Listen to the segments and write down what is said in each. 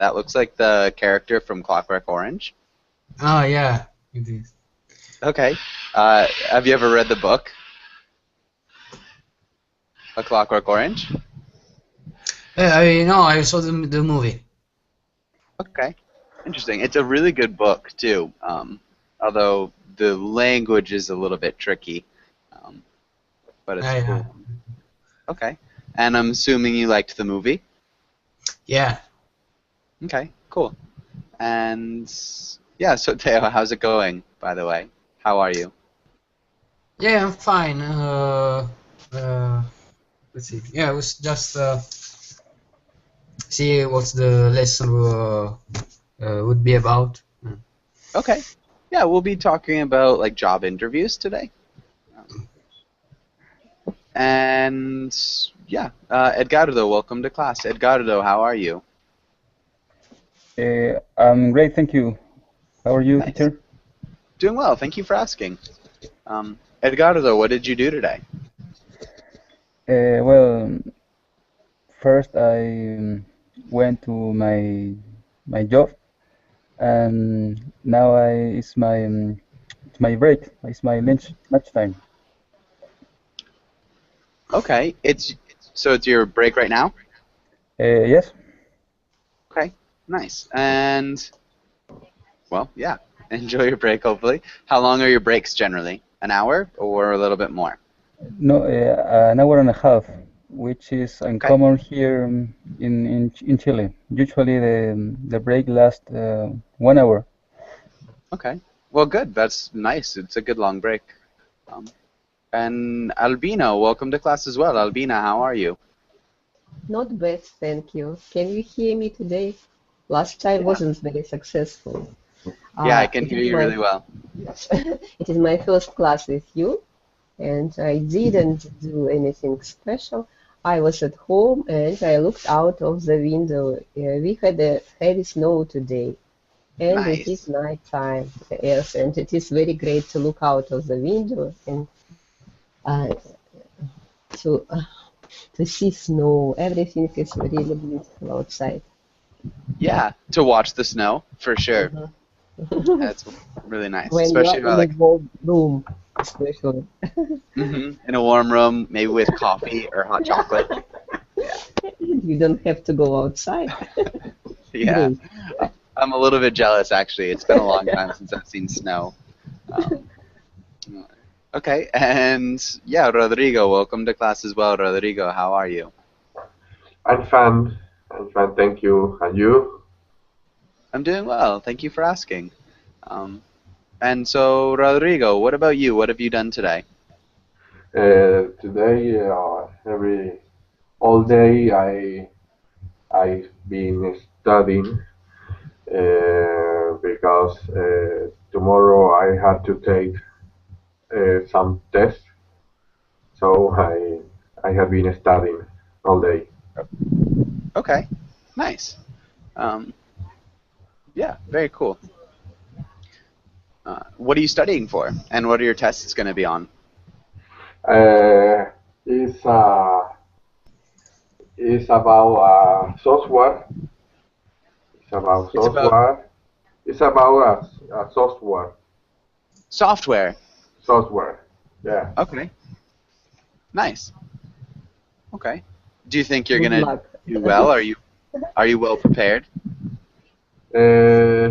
That looks like the character from Clockwork Orange. Oh yeah, it is. Okay. Have you ever read the book, A Clockwork Orange? I know. I saw the movie. Okay. Interesting. It's a really good book too. Although the language is a little bit tricky, um, but it's Yeah. cool. Okay. And I'm assuming you liked the movie. Yeah. Okay. Cool. And yeah. So Teo, how's it going? By the way, how are you? Yeah, I'm fine. Uh, let's see. Yeah, it was just see what the lesson would be about. Okay. Yeah, we'll be talking about like job interviews today. And yeah, Edgardo, welcome to class. Edgardo, how are you? I'm great, thank you. How are you, Nice. teacher? Doing well. Thank you for asking. Edgardo, what did you do today? Well, first I went to my job, and now it's my break. It's my lunch time. Okay, it's your break right now. Yes. Okay, nice. And well, yeah, enjoy your break. Hopefully, how long are your breaks generally? An hour or a little bit more? No, an hour and a half, which is Okay. uncommon here in Chile. Usually the break lasts 1 hour. Okay. Well, good. That's nice. It's a good long break. Um, and Albina, welcome to class as well. Albina, how are you? Not bad, thank you. Can you hear me today? Last time Yeah. wasn't very successful. Yeah, I can It hear is you my really well. it is my first class with you, and I didn't do anything special. I was at home and I looked out of the window. We had a heavy snow today, and it is Nice. night time. Yes, and it is very great to look out of the window and uh, to uh, to see snow. Everything is really beautiful outside. Yeah, to watch the snow for sure. Mhm. That's really nice, When you especially are about in a like warm room, especially. in a warm room, maybe with coffee or hot chocolate. Yeah, You don't have to go outside. yeah. Great. I'm a little bit jealous actually. It's been a long time since I've seen snow. Um, okay, and yeah, Rodrigo, welcome to class as well. Rodrigo, how are you? I'm fine. I'm fine, thank you. And you? I'm doing well. Thank you for asking. Um, and so, Rodrigo, what about you? What have you done today? Today, every all day, I've been studying because tomorrow I had to take some tests. So I have been studying all day. Okay, nice. Um, yeah, very cool. What are you studying for, and what are your tests going to be on? Uh, it's it's about software. It's about It's about software. It's about a software. software. Software. Yeah. Okay, nice. Okay. Do you think you're Good gonna luck. do well? Are you well prepared? Uh,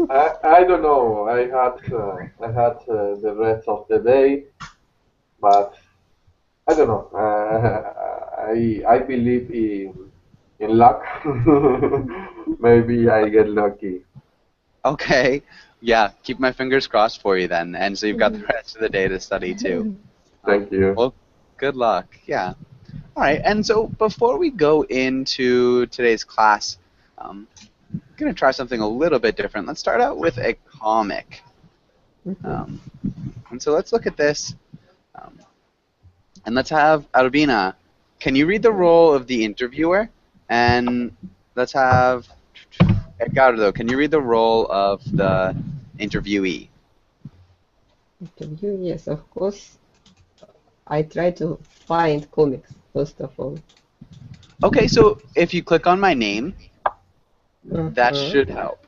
I don't know. I had the rest of the day, but I don't know. I believe in luck. Maybe I get lucky. Okay. Yeah, keep my fingers crossed for you then. And so you've got the rest of the day to study too. Thank you. Well, good luck. Yeah. All right. And so before we go into today's class, I'm going to try something a little bit different. Let's start out with a comic. Mhm. Um, and so let's look at this. Um, and let's have Albina. Can you read the role of the interviewer? And let's have Edgardo. Can you read the role of the interviewee? Interview, yes, of course. I try to find comics, first of all. Okay, so if you click on my name, That Mhm. should help.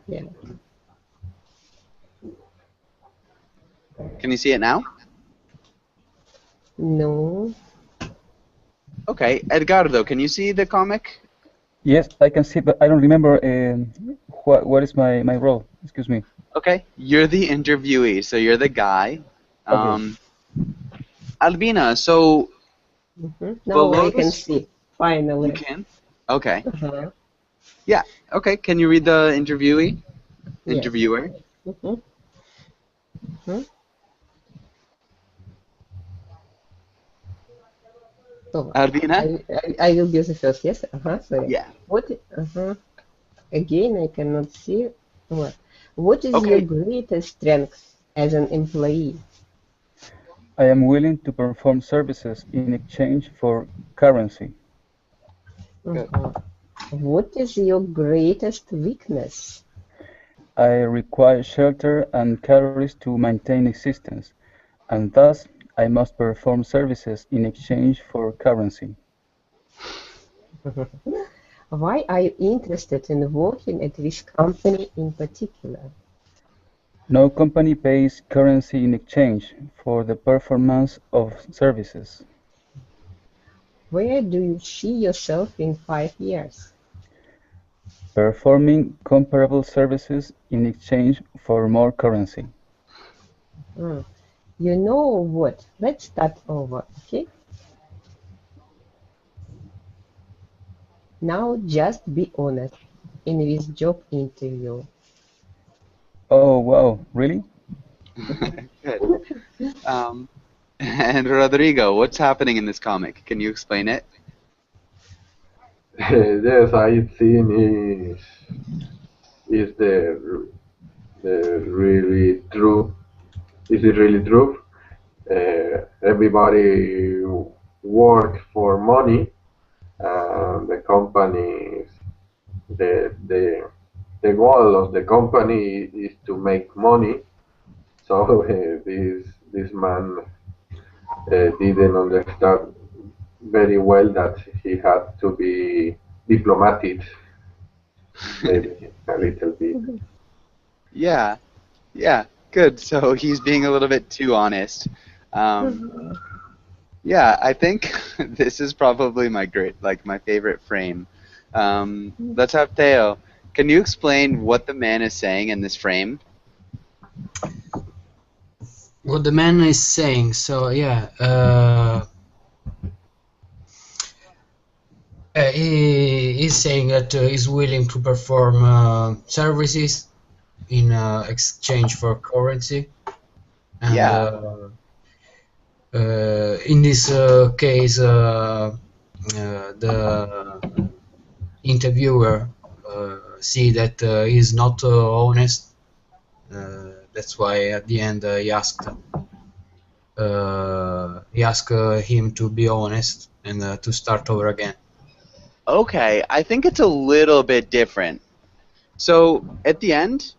Yeah. Can you see it now? No. Okay, Edgardo, can you see the comic? Yes, I can see, but I don't remember what is my role. Excuse me. Okay, you're the interviewee, so you're the guy. Okay. Albina, so Now below I can this, see. you Finally. can? Okay. Uh-huh. Yeah, okay. Can you read the interviewee? Yes. Interviewer? Mhm. Mhm. So Albina? I will be the first. Yes. Sorry. Yeah. What? Again, I cannot see. What? What is your Okay. greatest strength as an employee? I am willing to perform services in exchange for currency. Good. Uh-huh. What is your greatest weakness? I require shelter and calories to maintain existence, and thus I must perform services in exchange for currency. Why are you interested in working at this company in particular? No company pays currency in exchange for the performance of services. Where do you see yourself in 5 years? Performing comparable services in exchange for more currency. Hmm. You know what? Let's start over, okay? Now just be honest in this job interview. Oh, wow, really? Good. And Rodrigo, what's happening in this comic? Can you explain it? Yes, I think is the really true. Is it really true? Everybody work for money, and the companies the goal of the company is to make money. So this man didn't understand very well that he had to be diplomatic, maybe a little bit. Yeah. Yeah. Good. So he's being a little bit too honest. Um, yeah, I think this is probably my favorite frame. Let's have Theo. Can you explain what the man is saying in this frame? What the man is saying. So yeah, he is saying that he's willing to perform services in exchange for currency, and Yeah. in this case, the interviewer see that he's not honest. That's why at the end he asked him to be honest and to start over again. Okay, I think it's a little bit different. So at the end,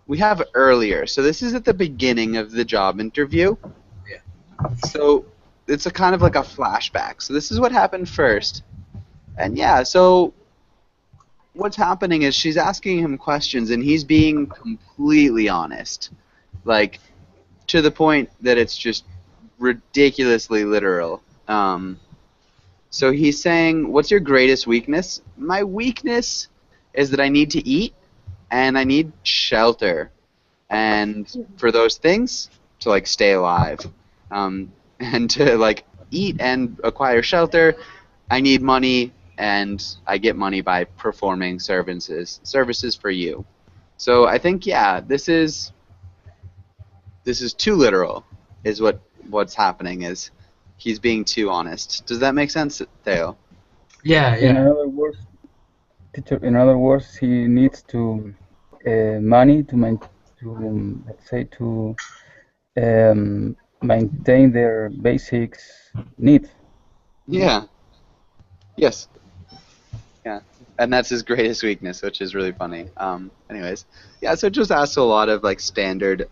we have earlier. So this is at the beginning of the job interview. Yeah. So it's a kind of like a flashback. So this is what happened first. And yeah, so what's happening is she's asking him questions and he's being completely honest. Like to the point that it's just ridiculously literal. So he's saying, "What's your greatest weakness?" My weakness is that I need to eat and I need shelter. And for those things, to like stay alive, and to like eat and acquire shelter, I need money, and I get money by performing services for you. So I think yeah, this is too literal, is what's happening is he's being too honest. Does that make sense, Theo? Yeah, In yeah. other words, teacher, in other words, he needs to money to let's say to maintain their basics needs. Yeah. Yes. Yeah. And that's his greatest weakness, which is really funny. Anyways, yeah. So it just asks a lot of like standard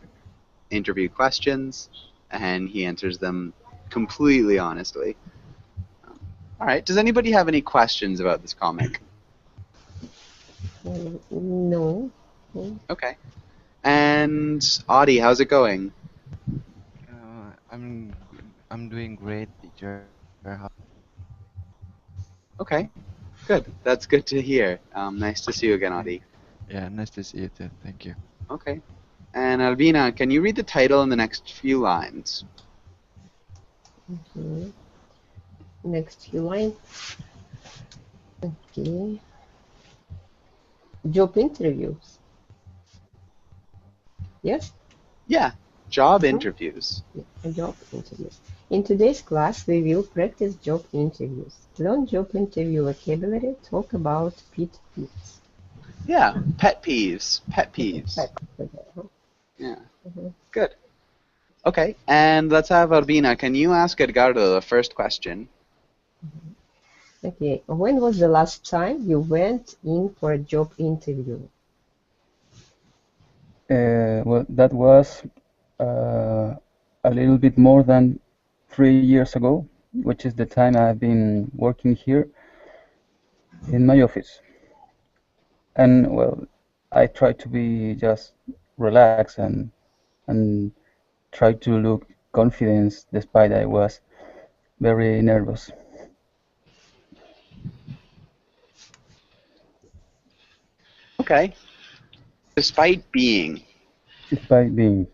interview questions, and he answers them completely honestly. All right. Does anybody have any questions about this comic? No. Okay. And Audie, how's it going? I'm doing great, teacher. Okay, good. That's good to hear. Nice to see you again, Audie. Yeah, nice to see you too. Thank you. Okay. And Albina, can you read the title in the next few lines? Mhm. Next few lines. Okay. Job interviews. Yes? Yeah, job Mhm. interviews. Yeah, job interviews. In today's class, we will practice job interviews. Learn job interview vocabulary. Talk about pet peeves. Yeah, pet peeves. Pet peeves. Pet. Yeah, Mhm. good. Okay, and let's have Albina. Can you ask Edgardo the first question? Okay. When was the last time you went in for a job interview? Well, that was a little bit more than 3 years ago, which is the time I've been working here in my office. And well, I try to be just relaxed and try to look confident despite I was very nervous. Okay. Despite being Despite being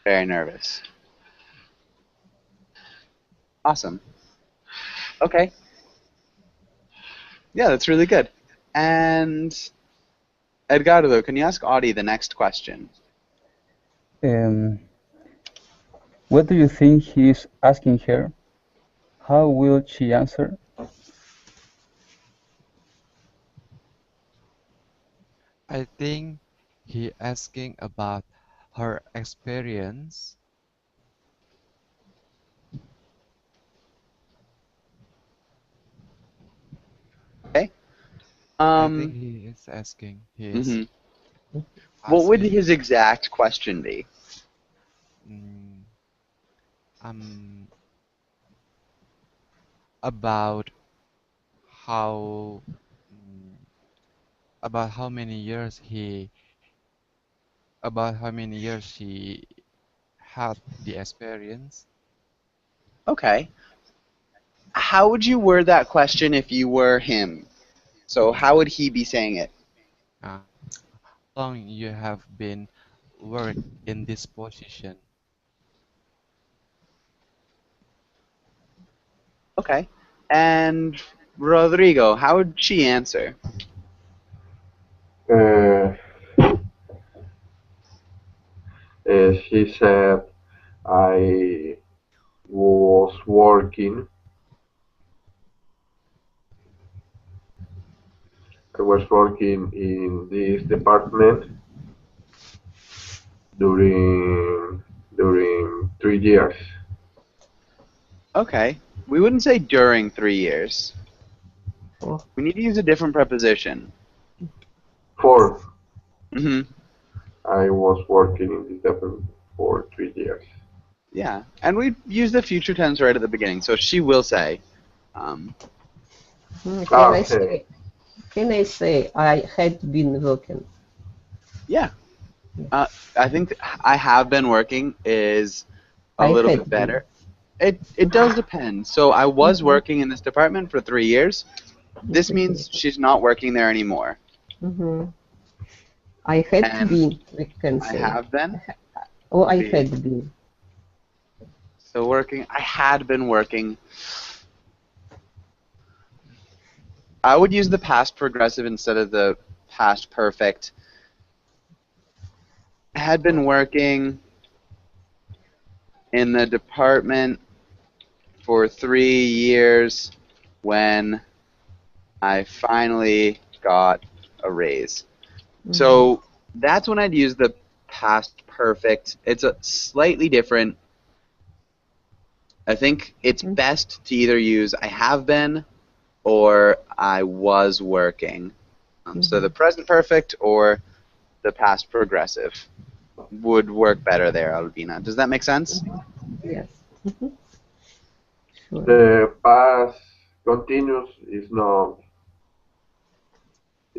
very nervous. Awesome. Okay. Yeah, that's really good. And Edgardo, can you ask Audie the next question? um, what do you think he is asking her? How will she answer? I think he asking about her experience. Okay. I think he is asking. He is Mhm. What would asking his exact question be? mm, um about how mm, about how many years he about how many years she had the experience. Okay. How would you word that question if you were him? So how would he be saying it? How long you have been work in this position? Okay. And Rodrigo, how would she answer? Uh, she said I was working. I was working in this department during 3 years. Okay. We wouldn't say during 3 years. Oh, We need to use a different preposition. 4. Hmm. I was working in this department for 3 years. Yeah. And we use the future tense right at the beginning. So she will say. Can Ah, I okay. say? Can I say I had been working? Yeah. I think I have been working is a I little had bit been. better. It does depend. So I was working in this department for 3 years. This means she's not working there anymore. Mm-hmm. I had And been, we can I say. have been. Or Would I be had been. so working. I had been working. I would use the past progressive instead of the past perfect. I had been working in the department for 3 years when I finally got a raise. So that's when I'd use the past perfect. It's a slightly different. I think it's best to either use I have been or I was working. So the present perfect or the past progressive would work better there, Albina. Does that make sense? Yes. Sure. The past continuous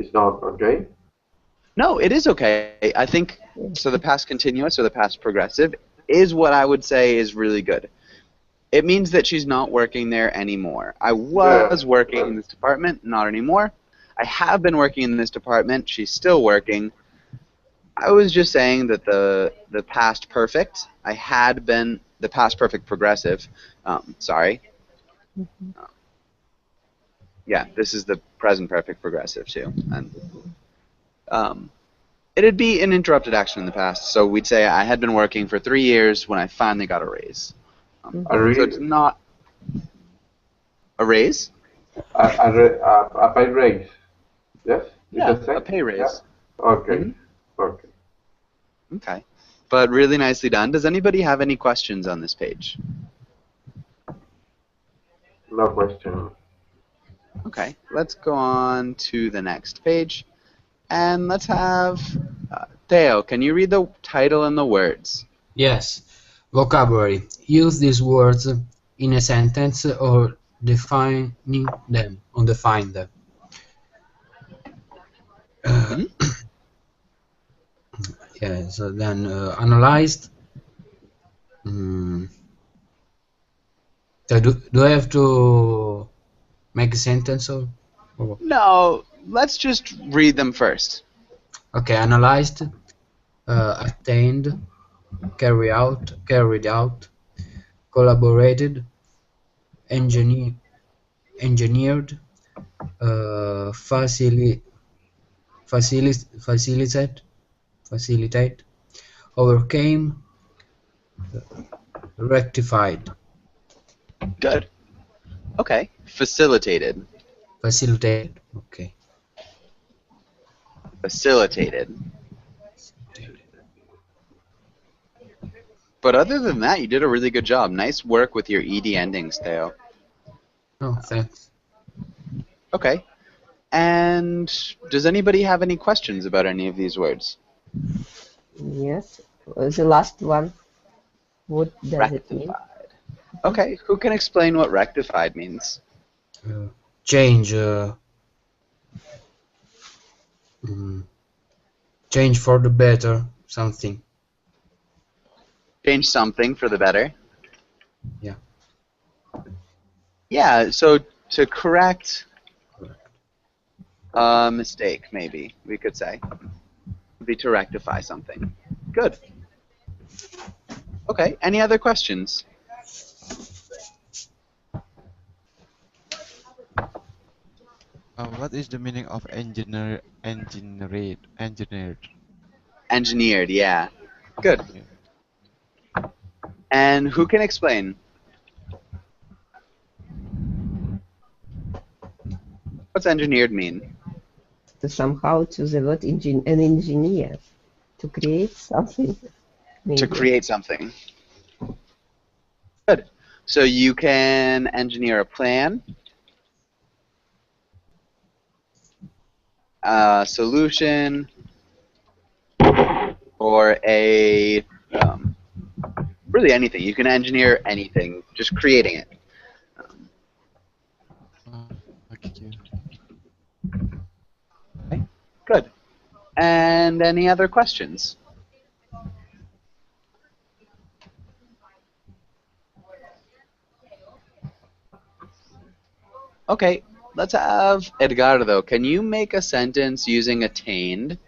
It's not okay. No, it is okay. I think so. The past continuous or the past progressive is what I would say is really good. It means that she's not working there anymore. I was working in this department, not anymore. I have been working in this department. She's still working. I was just saying that the past perfect. I had been the past perfect progressive. Sorry. Yeah, this is the present perfect progressive too. And it'd be an interrupted action in the past. So we'd say I had been working for 3 years when I finally got a raise. A raise? So it's not a raise. A pay raise. Yes. You Yeah, can say? a pay raise. Yeah. Okay. Mhm. Okay. Okay. But really nicely done. Does anybody have any questions on this page? No question. Okay. Let's go on to the next page. And let's have Theo, can you read the title and the words? Yes. Vocabulary. Use these words in a sentence or defining them or define them. Yeah, so then analyzed. So do I have to make a sentence or what? No, let's just read them first. Okay, analyzed, attained, carried out, collaborated, engineered, facilitate, overcame, rectified, Good. Okay. Facilitated. facilitated. Okay. Facilitated. But other than that, you did a really good job. Nice work with your ED endings, Theo. Oh, thanks. Okay. And does anybody have any questions about any of these words? Yes. The last one. What does it mean? Rectified. Okay. Who can explain what rectified means? Change. Change for the better. Something. Change something for the better. Yeah. Yeah. So to correct a mistake, maybe we could say, would be to rectify something. Good. Okay. Any other questions? What is the meaning of engineered? Engineered. Yeah. Good. And who can explain? What's engineered mean? To somehow choose the word an engineer to create something. Maybe. To create something. Good. So you can engineer a plan, a solution, or a really anything. You can engineer anything, just creating it. Okay. Okay. Good. And any other questions? Okay, let's have Edgardo. Can you make a sentence using attained?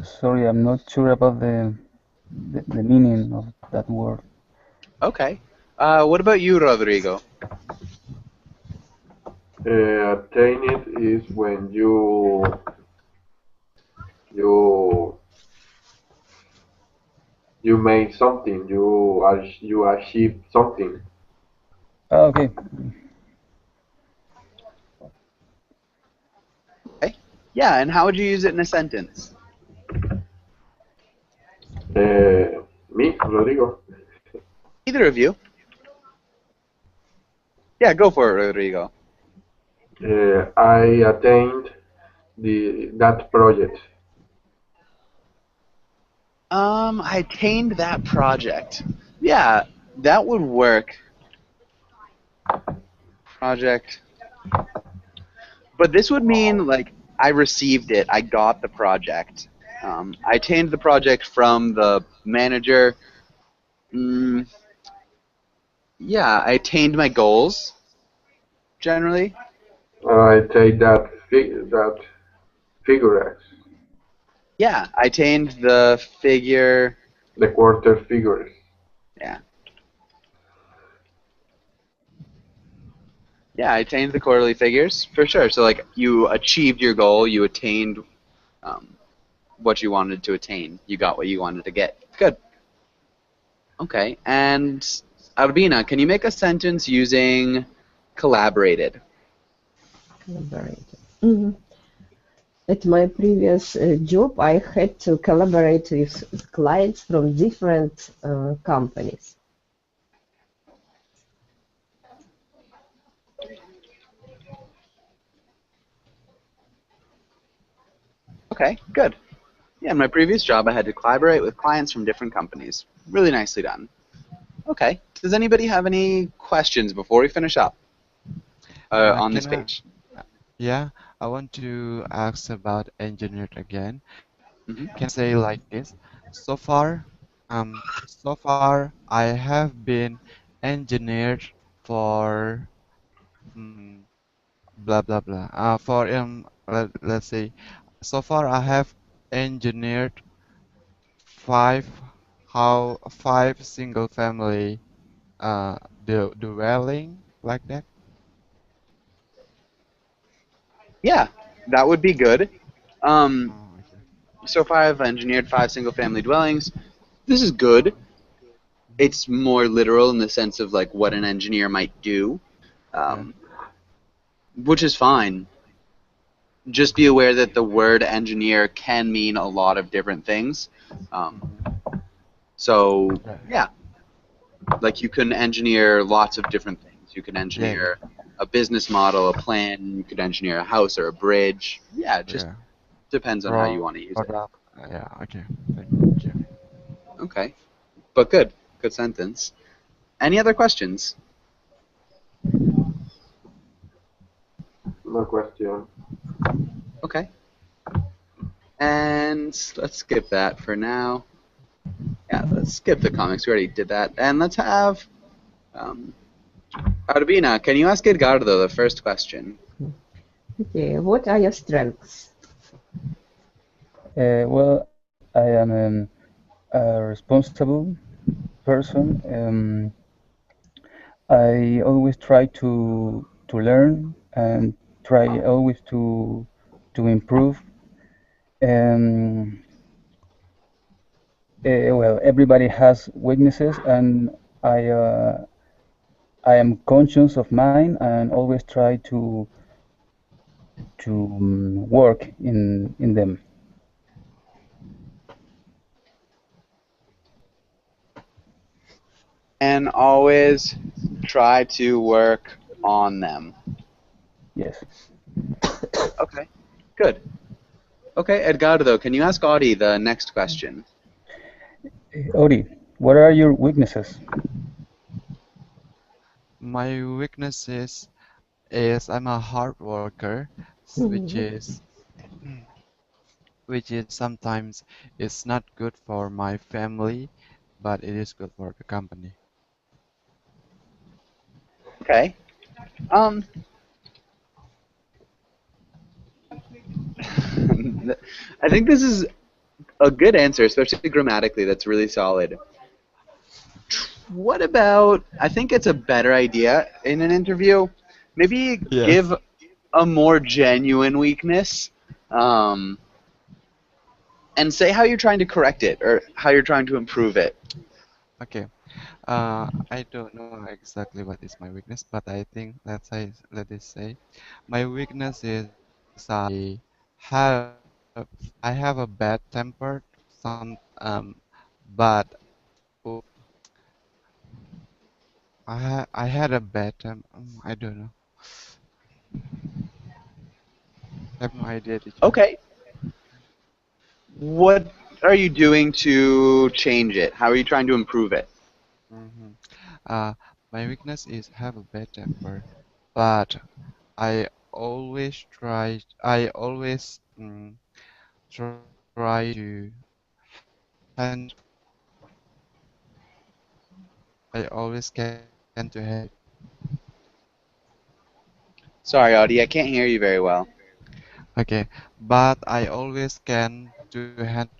Sorry, I'm not sure about the meaning of that word. Okay. What about you, Rodrigo? Attain it is when you made something, you achieved something. Okay. Okay. Yeah, and how would you use it in a sentence? Me, Rodrigo. Either of you. Yeah, go for it, Rodrigo. I attained that project. I attained that project. Yeah, that would work. Project. But this would mean like I received it. I got the project. I attained the project from the manager. Mm, yeah, I attained my goals generally. I take that figure X, Yeah, I attained the figure. the quarter figures. Yeah, yeah, I attained the quarterly figures for sure. So like you achieved your goal, you attained um, what you wanted to attain. You got what you wanted to get. Good. Okay, and Albina, can you make a sentence using collaborated? Collaborator. At my previous job, I had to collaborate with clients from different companies. Okay, good. Yeah, in my previous job, I had to collaborate with clients from different companies. Really nicely done. Okay, does anybody have any questions before we finish up on this Can I? page? Yeah, I want to ask about engineered again. Hmm. Can I say like this? So far, so far I have been engineered for blah blah blah. Let's say, so far I have engineered five five single family dwelling like that. Yeah, that would be good. Um, Oh, okay. so far, I've engineered 5 single-family dwellings. This is good. Mhm. It's more literal in the sense of like what an engineer might do, Yeah. um, which is fine. Just be aware that the word engineer can mean a lot of different things. Um, Mhm. so Yeah. yeah, like you can engineer lots of different things. You can Yeah. Yeah. engineer a business model, a plan. You could engineer a house or a bridge. Yeah, it just Yeah. depends on how you want to use it. Product. Yeah. Okay. Thank you. Okay, but good, good sentence. Any other questions? No question. Okay, and let's skip that for now. Yeah, let's skip the comics. We already did that, and let's have um, Arbina. Can you ask Edgardo the first question? Okay, what are your strengths? Well, I am a responsible person. I always try to learn and try always to improve. Um, well, everybody has weaknesses, and I uh, I am conscious of mine and always try to work in them. And always try to work on them. Yes. Okay, good. Okay, Edgardo, can you ask Audie the next question? Ori, what are your weaknesses? My weaknesses is I'm a hard worker, which Mhm. is which is sometimes it's not good for my family, but it is good for the company. Okay. Um, I think this is a good answer, especially grammatically. That's really solid. What about? I think it's a better idea in an interview. Maybe give Yes. a more genuine weakness, um, and say how you're trying to correct it or how you're trying to improve it. Okay. I don't know exactly what is my weakness, but I think let us say my weakness is have I have a bad temper but oh, I had a bad temper. I don't know. I have no idea, teacher. Okay. What are you doing to change it? How are you trying to improve it? Mm-hmm. Uh, my weakness is have a bad temper, but I always try to hand, I always can to handle it. Sorry, Audie, I can't hear you very well. Okay, but I always can to handle.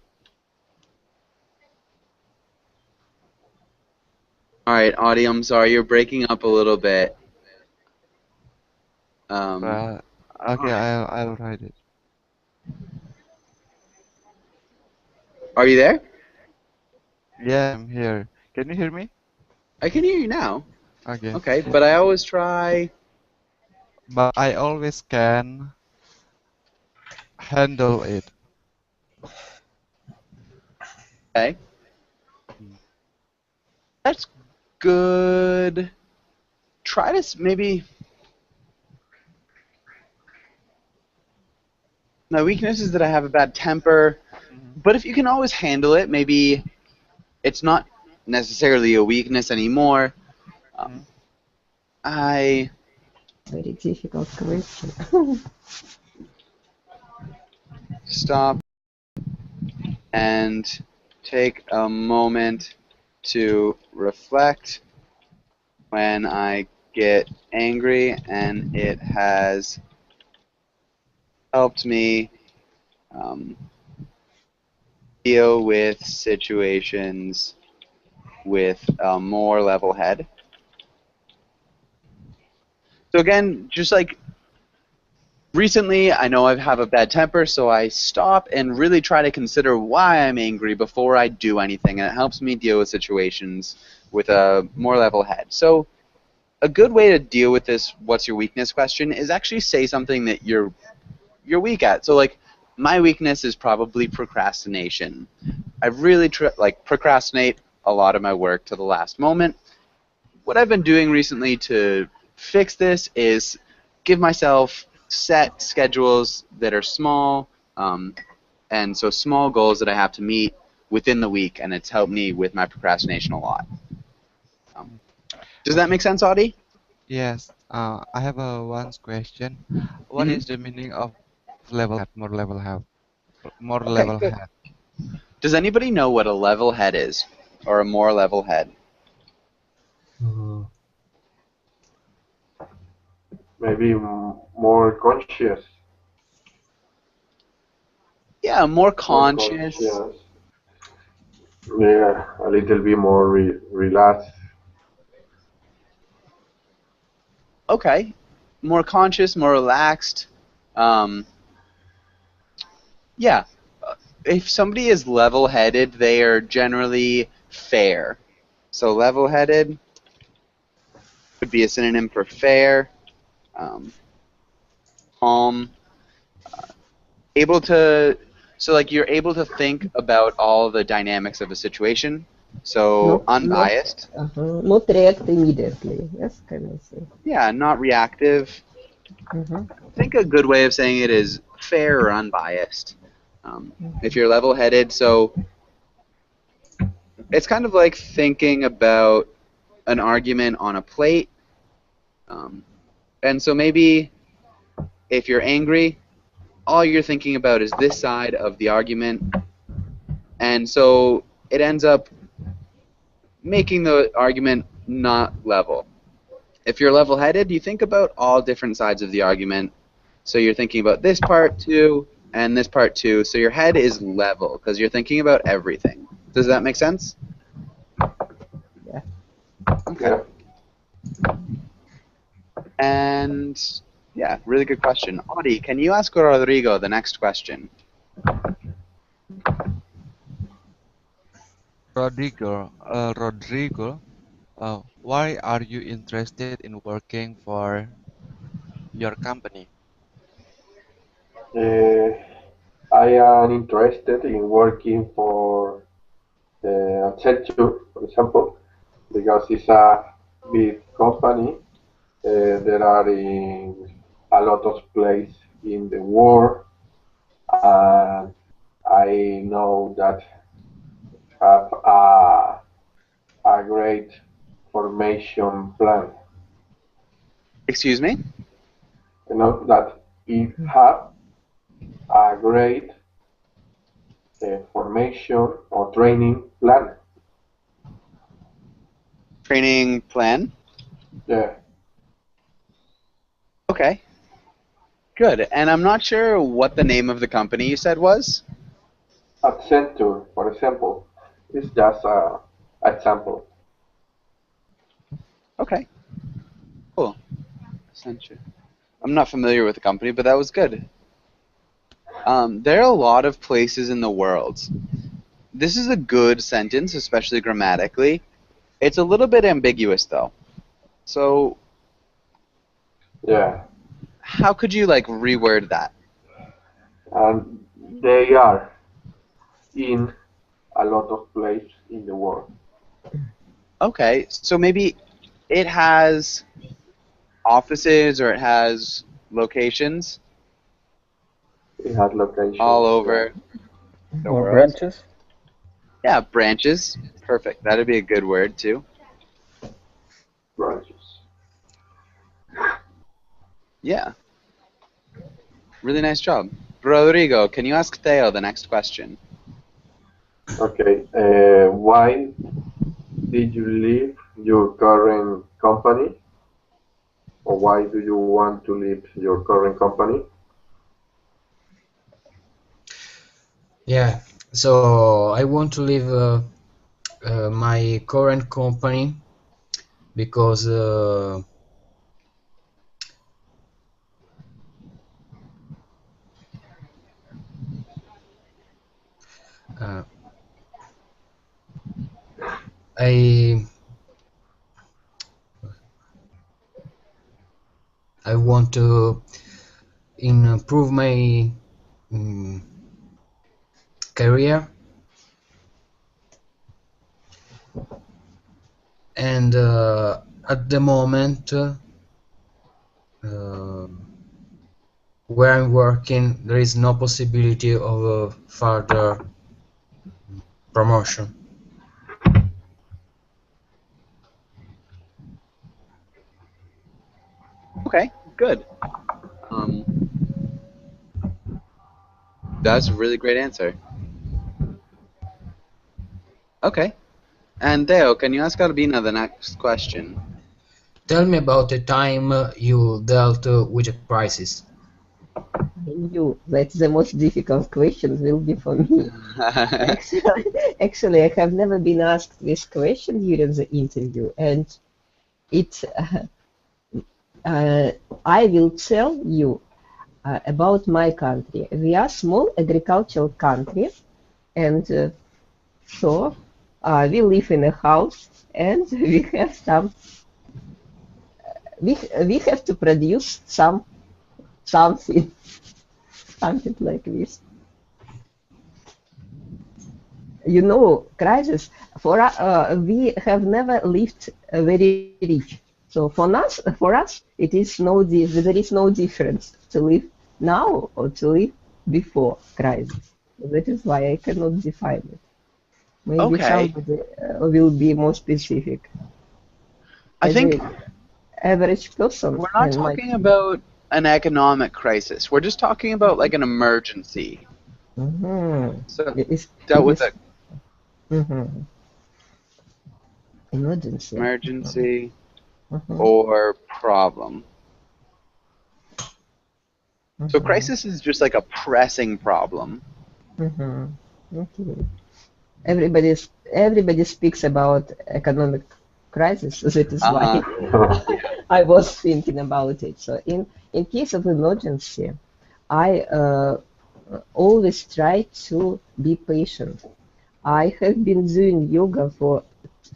All right, Audie, I'm sorry, you're breaking up a little bit. Um, Uh, okay, I'll write it. are you there? Yeah, I'm here. Can you hear me? I can hear you now. Okay, Okay, but I always try. but I always can handle it. Okay, Mm. that's good. Try to maybe. My weakness is that I have a bad temper, Mhm. but if you can always handle it, maybe it's not necessarily a weakness anymore. Mhm. Um, I Very difficult question. stop and take a moment to reflect when I get angry, and it has helped me um, deal with situations with a more level head. So again, just like recently, I know I have a bad temper, so I stop and really try to consider why I'm angry before I do anything, and it helps me deal with situations with a more level head. So a good way to deal with this "what's your weakness" question is actually say something that you're weak at. So like my weakness is probably procrastination. I really procrastinate a lot of my work to the last moment. What I've been doing recently to fix this is give myself set schedules that are small, and so small goals that I have to meet within the week, and it's helped me with my procrastination a lot. Um, Mm. does that Okay. make sense, Audie? Yes. I have a one question. What Hmm. is the meaning of more Okay, level good. head? Does anybody know what a level head is, or a more level head? Uh, Maybe more conscious, Yeah, more more conscious. conscious. Yeah, a little bit more relaxed. Okay, more conscious, more relaxed. Um, yeah, if somebody is level-headed, they are generally fair. So level-headed would be a synonym for fair, um, calm, able to. So like you're able to think about all the dynamics of a situation. So Not not unbiased. not react immediately. Yes, can I say? Yeah, not reactive. Mhm. I think a good way of saying it is fair or unbiased. If you're level-headed, so it's kind of like thinking about an argument on a plate. Um, and so maybe if you're angry, all you're thinking about is this side of the argument. And so it ends up making the argument not level. If you're level headed, you think about all different sides of the argument. So you're thinking about this part too, and this part too. So your head is level because you're thinking about everything. Does that make sense? Yeah. Okay. Yeah. And yeah, really good question. Audie, can you ask Rodrigo the next question? Rodrigo, why are you interested in working for your company? Uh, I am interested in working for Accenture, for example, because it's a big company. There are in a lot of places in the world, and I know that have a great formation plan. Excuse me? You know that it have a great formation or training plan. Training plan? Yeah, Okay, good. And I'm not sure what the name of the company you said was. Accenture, for example, is just a example. Okay, cool. Accenture. I'm not familiar with the company, but that was good. There are a lot of places in the world. This is a good sentence, especially grammatically. It's a little bit ambiguous, though. So, Yeah, how could you like reword that? and they are in a lot of places in the world. Okay, so maybe it has offices or it has locations It has locations, all yeah, over the Or world. branches? Yeah, branches. Perfect. That'd be a good word too. branches. Yeah, really nice job. Rodrigo, can you ask Theo the next question? Okay, why did you leave your current company, or why do you want to leave your current company? Yeah, so I want to leave my current company because uh, I I want to improve my mm, career, and at the moment where I'm working, there is no possibility of a further promotion. Okay, good. Um, that's a really great answer. Okay. And Theo, can you ask Albina the next question? Tell me about the time you dealt with a crisis. I knew that's the most difficult question will be for me. Actually, I have never been asked this question during the interview, and it I will tell you about my country. We are small agricultural country, and so we live in a house, and we have some. We have to produce something something like this. You know, crisis we have never lived very rich. So for us, it is there is no difference to live now or to live before crisis. That is why I cannot define it. Maybe Okay. somebody will be more specific. I As think an average person, we're not and my talking about an economic crisis. We're just talking about like an emergency. Mhm. So It is dealt it with is an mhm, emergency. emergency Mhm, or problem. So mhm, crisis is just like a pressing problem. mhm. Okay. Everybody speaks about economic crisis, so that is why Uh-huh. Yeah. I was thinking about it. So in case of emergency, I always try to be patient. I have been doing yoga for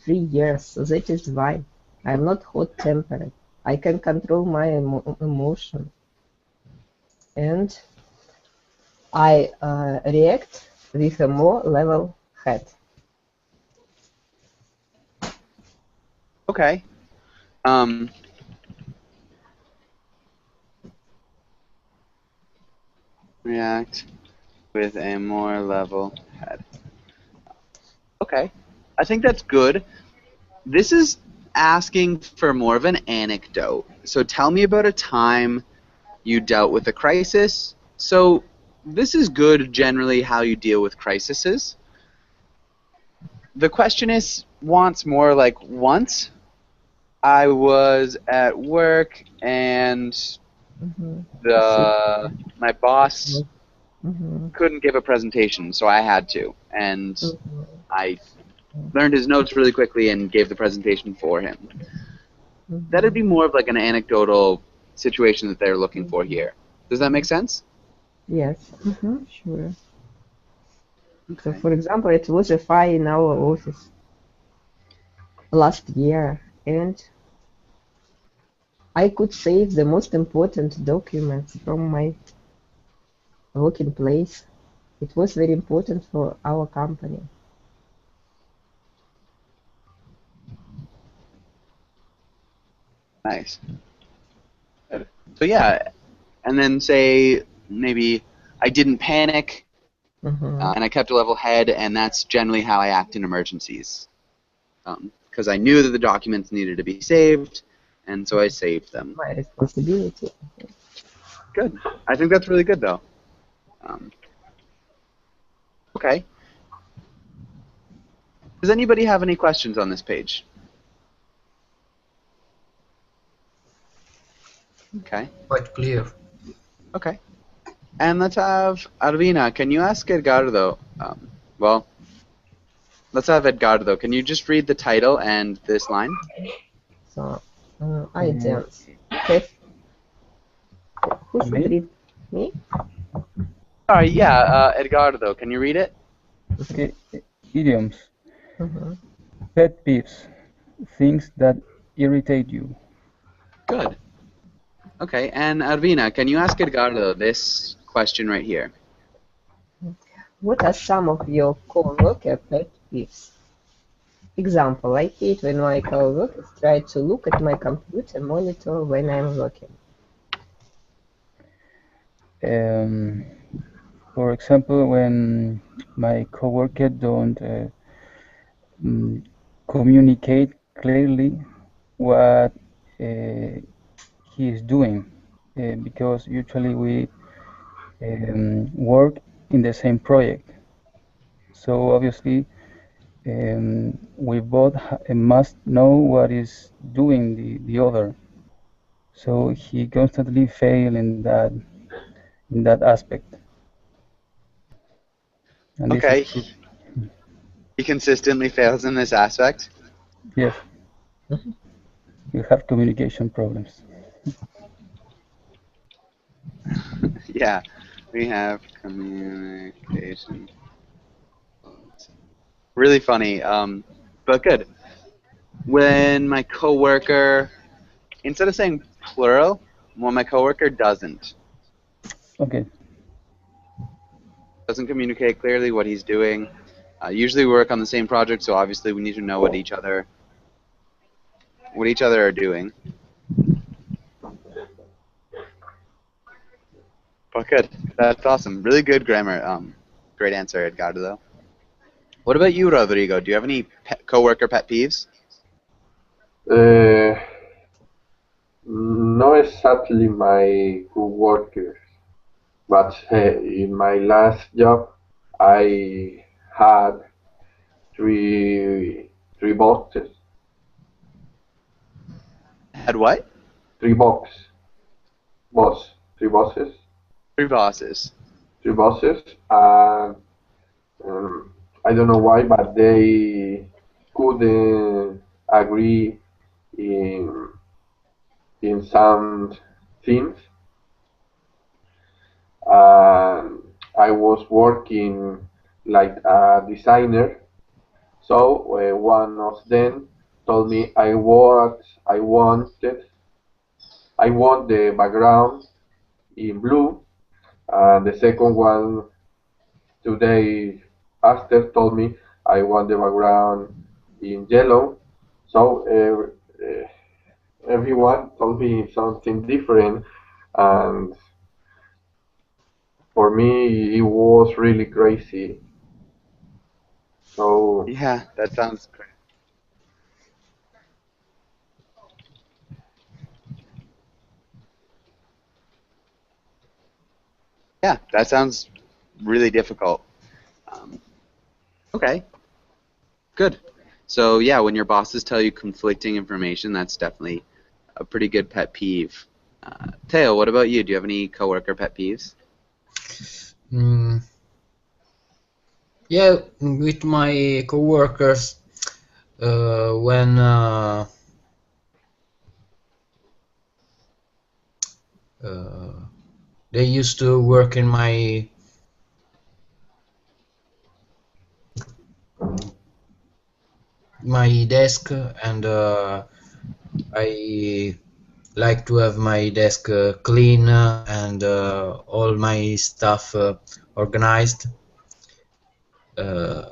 3 years, so that is why I'm not hot-tempered. I can control my emotion, and I react with a more level head. Okay. Um, react with a more level head. Okay, I think that's good. This is asking for more of an anecdote. So tell me about a time you dealt with a crisis. So this is good generally how you deal with crises. The questionist wants more like once I was at work and my boss couldn't give a presentation, so I had to, and I learned his notes really quickly and gave the presentation for him. That'd be more of like an anecdotal situation that they're looking for here. Does that make sense? Yes, sure. So, for example, it was a fire in our office last year, and I could save the most important documents from my working place. It was very important for our company. Nice. So yeah, and then say maybe I didn't panic and I kept a level head, and that's generally how I act in emergencies. Because I knew that the documents needed to be saved, and so I saved them. My responsibility. Good. I think that's really good, though. Okay. Does anybody have any questions on this page? Okay. Quite clear. Okay. And let's have Arvina. Can you ask Edgardo? Well, let's have Edgardo. Can you just read the title and this line? So, items. Okay. Who should read? Me? Sorry, yeah, Edgardo. Can you read it? Okay, idioms. Pet peeves. Things that irritate you. Good. Okay, and Arvina, can you ask Edgardo this question right here? What are some of your co-worker pet peeves? Example, I hate when my co-workers try to look at my computer monitor when I'm working. For example, when my coworker don't communicate clearly what he is doing, because usually we work in the same project. So obviously, we both must know what is doing the other. So he constantly fail in that aspect. And Okay. He consistently fails in this aspect? Yes. You have communication problems. Yeah, we have communication. Really funny, but good. When my coworker, instead of saying plural, when my coworker doesn't communicate clearly what he's doing. Usually we work on the same project, so obviously we need to know what each other are doing. But good. That's awesome. Really good grammar. Great answer, Edgardo. What about you, Rodrigo? Do you have any coworker pet peeves? Not exactly my co-workers, but in my last job, I had three bosses. Had what? Three bosses. Three bosses. Three bosses. Three bosses, and I don't know why, but they couldn't agree in some things. I was working like a designer, so one of them told me I want the background in blue, and the second one 2 days after told me I want the background in yellow. So everyone told me something different, and for me it was really crazy. So Yeah, that sounds great. Yeah, that sounds really difficult. Um, okay, good. So yeah, when your bosses tell you conflicting information, that's definitely a pretty good pet peeve. Teo, what about you? Do you have any coworker pet peeves? Mm, yeah, with my coworkers, when uh, they used to work in my desk, and I like to have my desk clean and all my stuff organized. Uh,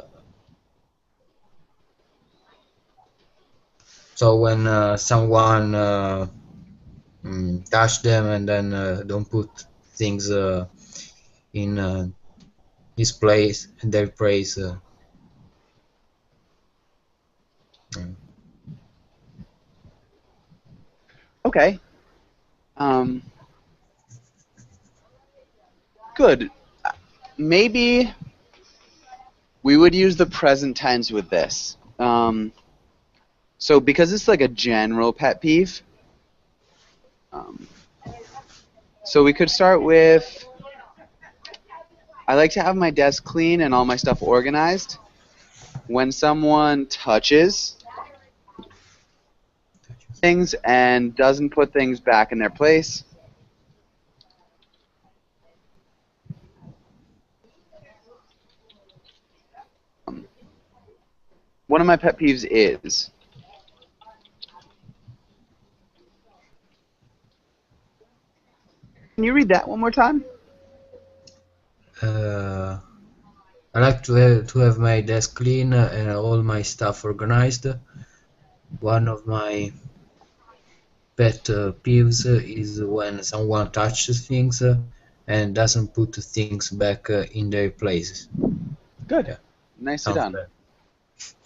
so when someone touch them and then don't put things in his place and their place. Mm. Okay. Um, good. Maybe we would use the present tense with this. So because it's like a general pet peeve, um, so we could start with, I like to have my desk clean and all my stuff organized. When someone touches things and doesn't put things back in their place, um, one of my pet peeves is, can you read that one more time? Uh, I like to have my desk clean and all my stuff organized. One of my pet peeves is when someone touches things and doesn't put things back in their places. Good. Yeah, Nicely sounds done. bad.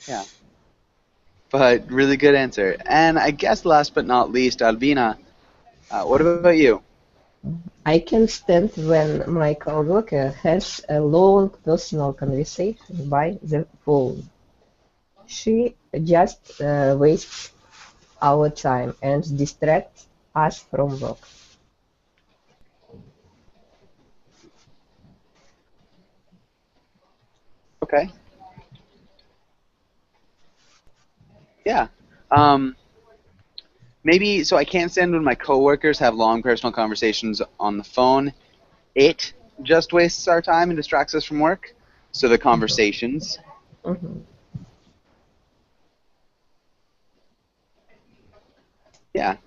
Yeah. But really good answer. And I guess last but not least, Albina, what about you? I can stand when my coworker has a long personal conversation by the phone. She just wastes our time and distracts us from work. Okay. Yeah. Um, maybe, so I can't stand when my coworkers have long personal conversations on the phone. It just wastes our time and distracts us from work. So the conversations. Mhm. Yeah.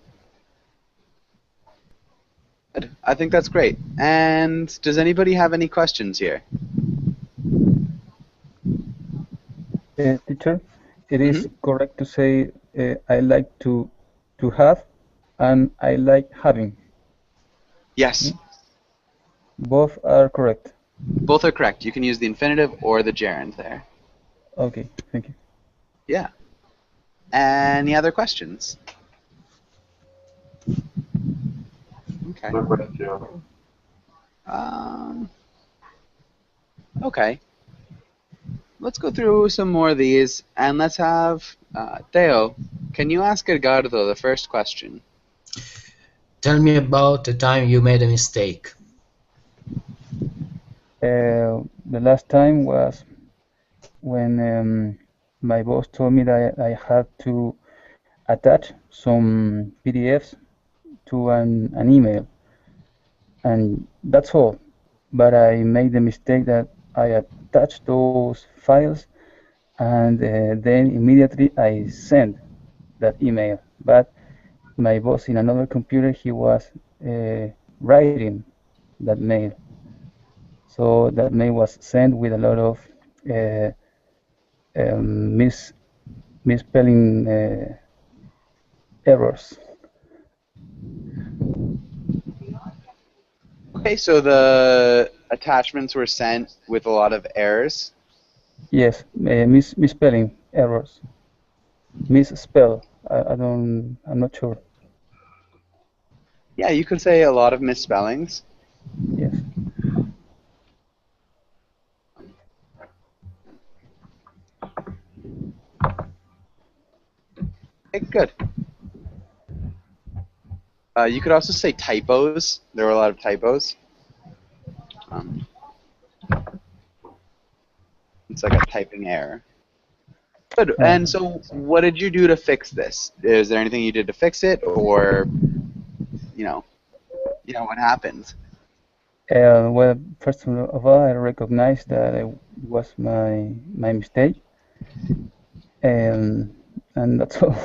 Good. I think that's great. And does anybody have any questions here? Teacher, it Hmm. is correct to say I like to have and I like having. Yes. Mm? Both are correct. Both are correct. You can use the infinitive or the gerund there. Okay, thank you. Yeah. Any other questions? Okay. no question. Um, okay. Let's go through some more of these, and let's have Theo. Can you ask Edgardo the first question? Tell me about the time you made a mistake. The last time was when my boss told me that I had to attach some PDFs to an email, and that's all. But I made the mistake that I attached those files and then immediately I sent that email. But my boss in another computer, he was writing that mail. So that mail was sent with a lot of uh, misspelling errors. Okay, so the attachments were sent with a lot of errors? Yes, misspelling errors. Misspell. I'm not sure. Yeah, you could say a lot of misspellings. Yes. Okay, good. You could also say typos. There were a lot of typos. Um, it's like a typing error. Good. And so, what did you do to fix this? Is there anything you did to fix it, or you know, what happened? Well, first of all, I recognize that it was my mistake, and that's all.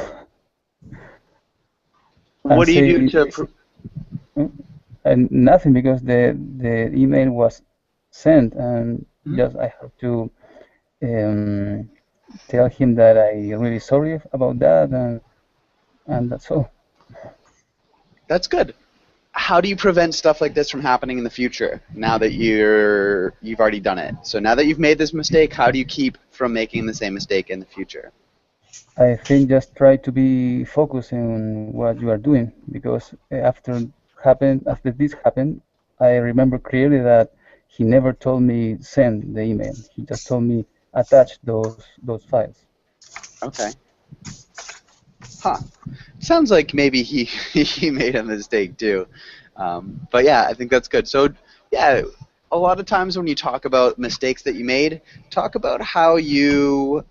And What do you do say to? and nothing because the email was sent, and Mhm. just I have to um, tell him that I really sorry about that, and that's all. That's good. How do you prevent stuff like this from happening in the future? Now that you've already done it. So now that you've made this mistake, how do you keep from making the same mistake in the future? I think just try to be focused on what you are doing because after this happened, I remember clearly that he never told me send the email. He just told me attach those files. Okay. Huh. Sounds like maybe he he made a mistake too. But yeah, I think that's good. So yeah, a lot of times when you talk about mistakes that you made, talk about how you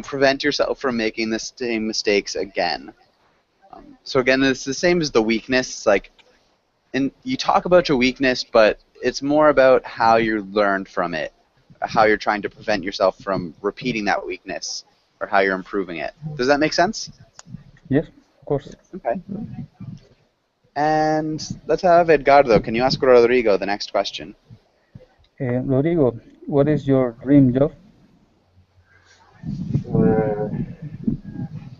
prevent yourself from making the same mistakes again. So again, it's the same as the weakness. Like, and you talk about your weakness, but it's more about how you learned from it, how you're trying to prevent yourself from repeating that weakness, or how you're improving it. Does that make sense? Yes, of course. Okay. And let's have Edgardo. Can you ask Rodrigo the next question? Rodrigo, what is your dream job? Uh,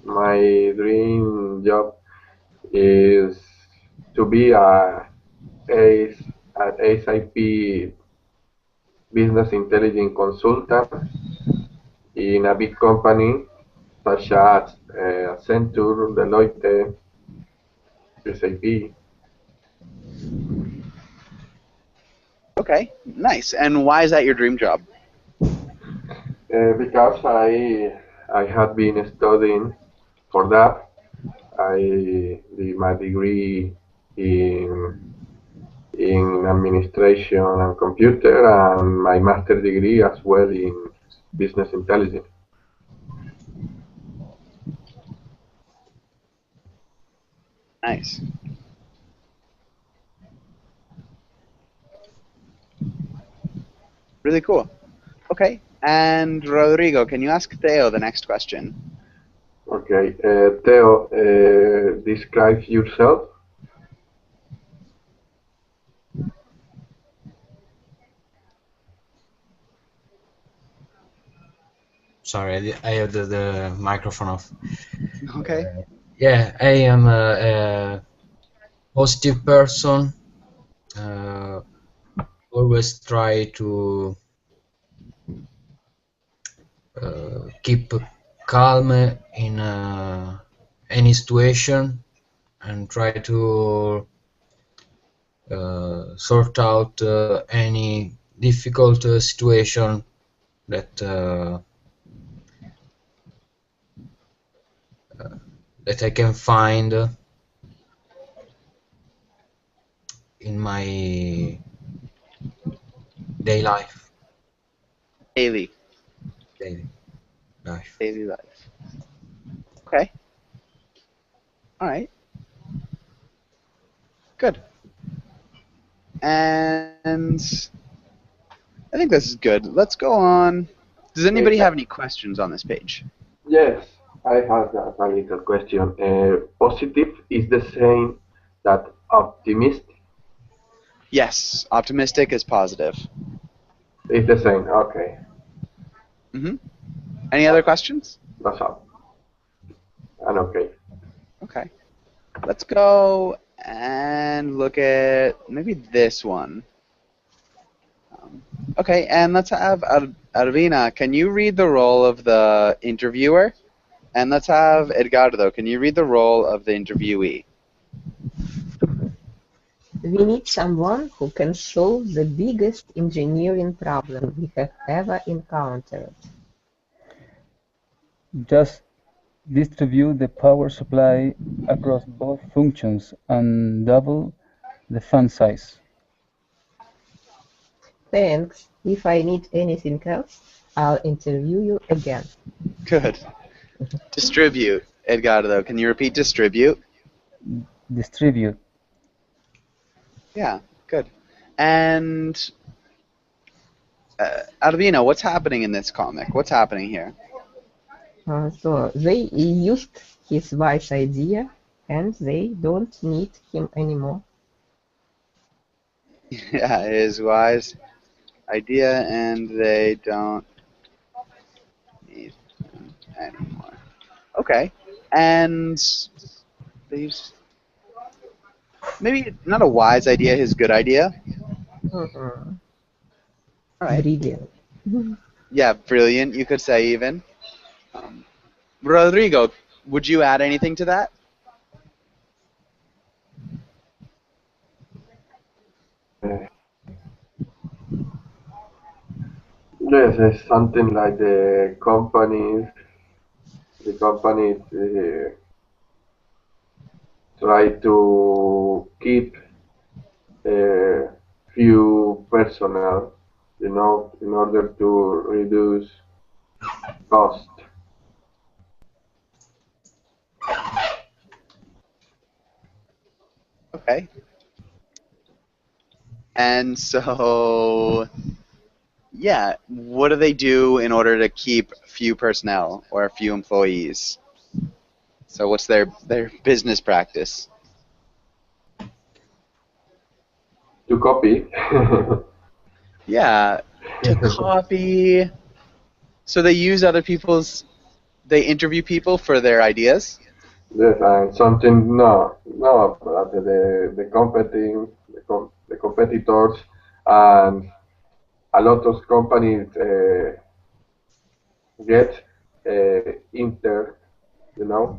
my dream job is to be an SAP business intelligence consultant in a big company such as Accenture, Deloitte, SAP. Okay, nice. And why is that your dream job? Because I had been studying for that. I did my degree in administration and computer, and my master degree as well in business intelligence. Nice. Really cool. Okay. And Rodrigo, can you ask Theo the next question? Okay, Theo, describe yourself. Sorry, I have the microphone off. Okay. Yeah, I am a positive person. Always try to keep calm in any situation and try to sort out any difficult situation that I can find in my day life. Daily. Daily life. Daily life. Okay. All right. Good. And I think this is good. Let's go on. Does anybody have any questions on this page? Yes, I have a little question. Positive is the same that optimistic Yes. Optimistic is positive. is the same. Okay, Mm-hmm. Any other questions? that's all. And okay. Okay. Let's go and look at maybe this one. Okay, and let's have Arvina. Can you read the role of the interviewer? And let's have Edgardo. Can you read the role of the interviewee? We need someone who can solve the biggest engineering problem we have ever encountered. Just distribute the power supply across both functions and double the fan size. Thanks. If I need anything else, I'll interview you again. Good. Distribute. Edgardo, can you repeat distribute? Distribute. Yeah, good. And Arvina, what's happening in this comic? What's happening here? So they used his wise idea and they don't need him anymore. Yeah, it is wise idea, and they don't need him anymore. Okay, and these maybe not a wise idea, his good idea. Mhm. All right. Brilliant. Yeah, brilliant. You could say even. Rodrigo, would you add anything to that? Yes, it's something like the companies try to keep few personnel, in order to reduce cost. Okay. And so, yeah, what do they do in order to keep few personnel or few employees? So what's their business practice? To copy. Yeah, to copy. So they use other people's. They interview people for their ideas. Yes, and something no, but the competitors and a lot of companies get inter, you know,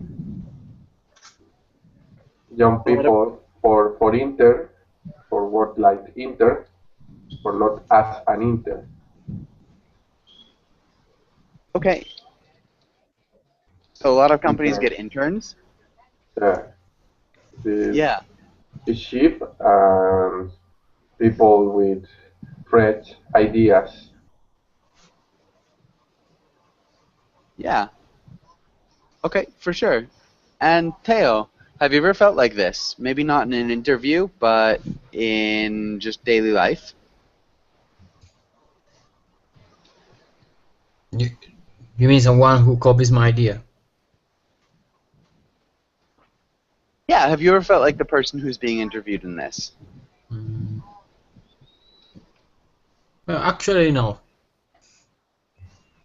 young What ab- people for inter, for work like inter, for not as an inter. Okay, so a lot of companies Inter, get interns. yeah, the Yeah, cheap and people with fresh ideas. yeah. Okay, for sure. And Teo, have you ever felt like this? Maybe not in an interview, but in just daily life. You, you mean someone who copies my idea? Yeah, have you ever felt like the person who's being interviewed in this? Mm. Well, actually, no.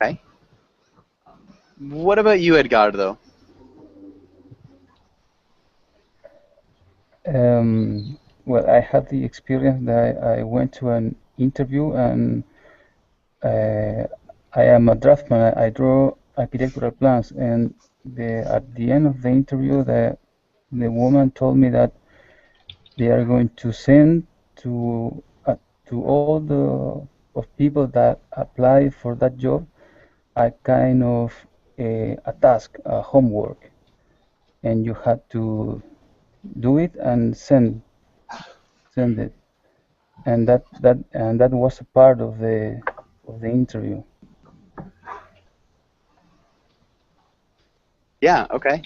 Okay. What about you, Edgardo? Well, I had the experience that I went to an interview and I am a draftsman. I draw architectural plans, and at the end of the interview, the woman told me that they are going to send to all the of people that apply for that job a kind of a task, a homework, and you had to do it and send it, and that was a part of the interview. Yeah, okay.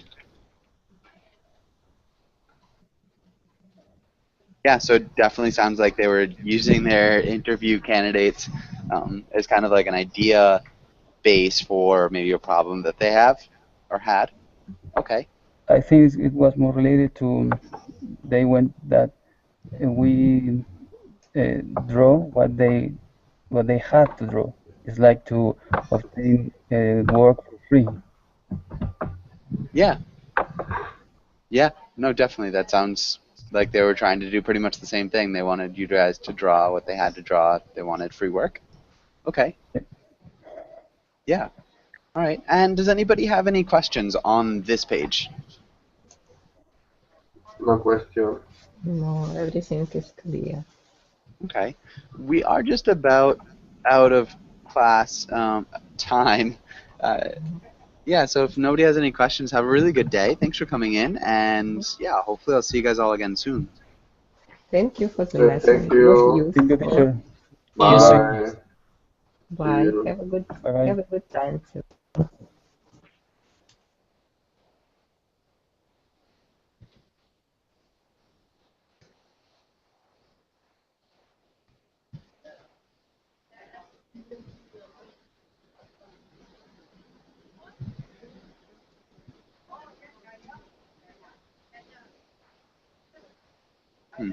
Yeah, so it definitely sounds like they were using their interview candidates as kind of like an idea base for maybe a problem that they have or had. Okay. I think it was more related to they went that we draw what they had to draw. It's like to obtain work for free. Yeah. Yeah. No, definitely. That sounds like they were trying to do pretty much the same thing. They wanted you guys to draw what they had to draw. They wanted free work. Okay. Yeah. All right. And does anybody have any questions on this page? No question. No, everything is clear. Okay. We are just about out of class time. Yeah, so if nobody has any questions, have a really good day. Thanks for coming in. And yeah, hopefully I'll see you guys all again soon. Thank you for the lesson. Thank It was you. Thank you, useful. teacher. See you soon. Bye. Bye. See Bye. you. Bye Have bye. a good time. Hmm.